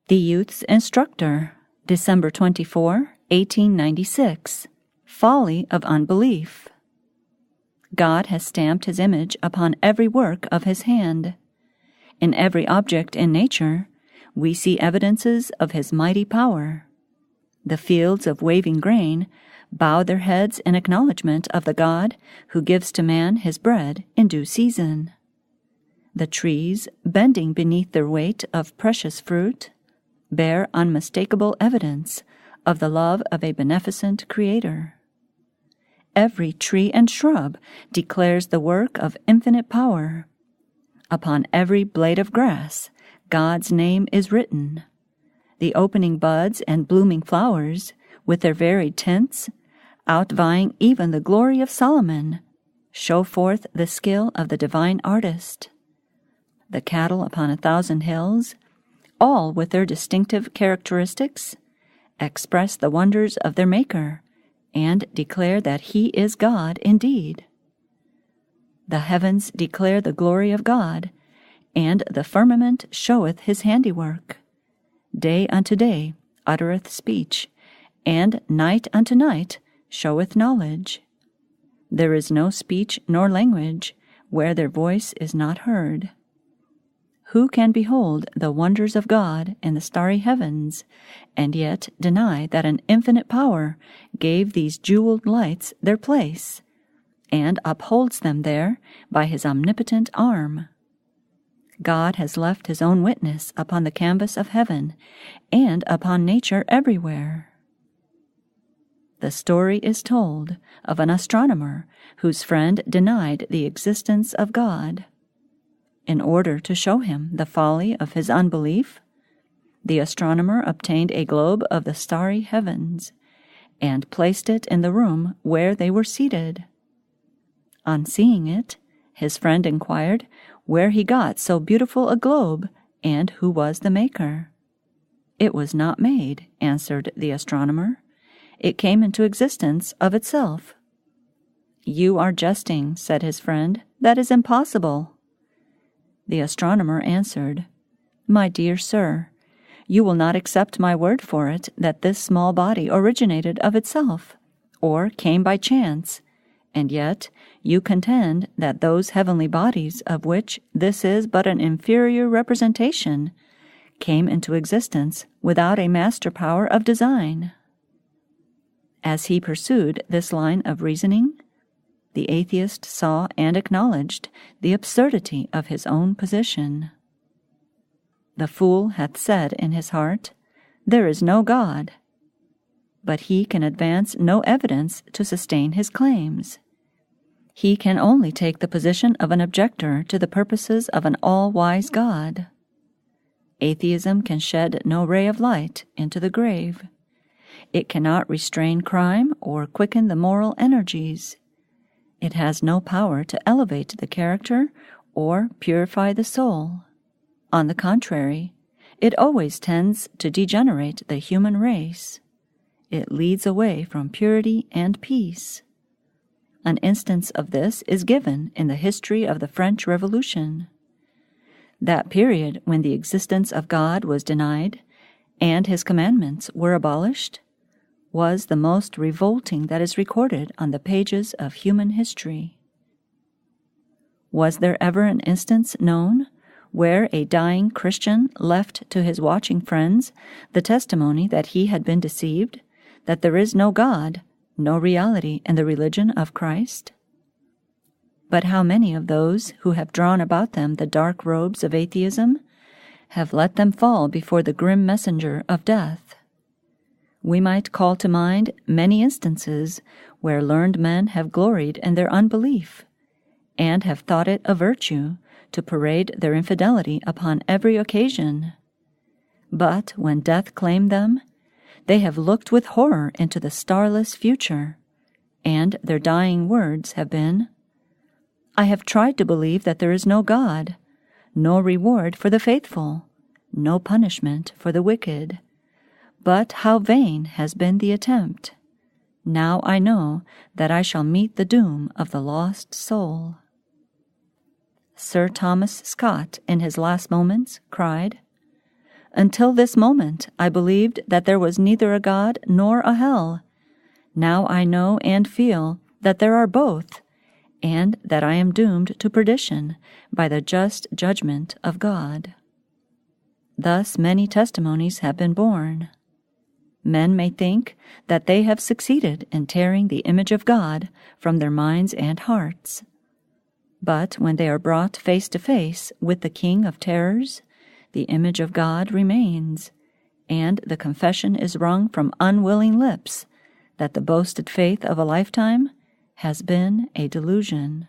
The Youth's Instructor, December 24, 1896. Folly of Unbelief. God has stamped His image upon every work of His hand. In every object in nature, we see evidences of His mighty power. The fields of waving grain bow their heads in acknowledgment of the God who gives to man his bread in due season. The trees, bending beneath their weight of precious fruit, bear unmistakable evidence of the love of a beneficent Creator. Every tree and shrub declares the work of infinite power. Upon every blade of grass, God's name is written. The opening buds and blooming flowers, with their varied tints, outvying even the glory of Solomon, show forth the skill of the divine artist. The cattle upon 1,000 hills, all with their distinctive characteristics, express the wonders of their Maker and declare that He is God indeed. The heavens declare the glory of God, and the firmament showeth His handiwork. Day unto day uttereth speech, and night unto night showeth knowledge. There is no speech nor language where their voice is not heard. Who can behold the wonders of God in the starry heavens, and yet deny that an infinite power gave these jeweled lights their place, and upholds them there by His omnipotent arm? God has left His own witness upon the canvas of heaven, and upon nature everywhere. The story is told of an astronomer whose friend denied the existence of God. In order to show him the folly of his unbelief, the astronomer obtained a globe of the starry heavens, and placed it in the room where they were seated. On seeing it, his friend inquired where he got so beautiful a globe, and who was the maker. "It was not made," answered the astronomer. "It came into existence of itself." "You are jesting," said his friend. "That is impossible." The astronomer answered, "My dear sir, you will not accept my word for it that this small body originated of itself, or came by chance, and yet you contend that those heavenly bodies of which this is but an inferior representation came into existence without a master power of design." As he pursued this line of reasoning, the atheist saw and acknowledged the absurdity of his own position. The fool hath said in his heart, "There is no God," but he can advance no evidence to sustain his claims. He can only take the position of an objector to the purposes of an all-wise God. Atheism can shed no ray of light into the grave. It cannot restrain crime or quicken the moral energies. It has no power to elevate the character or purify the soul. On the contrary, it always tends to degenerate the human race. It leads away from purity and peace. An instance of this is given in the history of the French Revolution. That period when the existence of God was denied and His commandments were abolished was the most revolting that is recorded on the pages of human history. Was there ever an instance known where a dying Christian left to his watching friends the testimony that he had been deceived, that there is no God, no reality in the religion of Christ? But how many of those who have drawn about them the dark robes of atheism have let them fall before the grim messenger of death? We might call to mind many instances where learned men have gloried in their unbelief, and have thought it a virtue to parade their infidelity upon every occasion. But when death claimed them, they have looked with horror into the starless future, and their dying words have been, "I have tried to believe that there is no God, no reward for the faithful, no punishment for the wicked. But how vain has been the attempt! Now I know that I shall meet the doom of the lost soul." Sir Thomas Scott, in his last moments, cried, Until this moment, I believed that there was neither a God nor a hell. Now I know and feel that there are both, and that I am doomed to perdition by the just judgment of God. Thus many testimonies have been borne. Men may think that they have succeeded in tearing the image of God from their minds and hearts. But when they are brought face to face with the King of Terrors, the image of God remains, and the confession is wrung from unwilling lips that the boasted faith of a lifetime has been a delusion.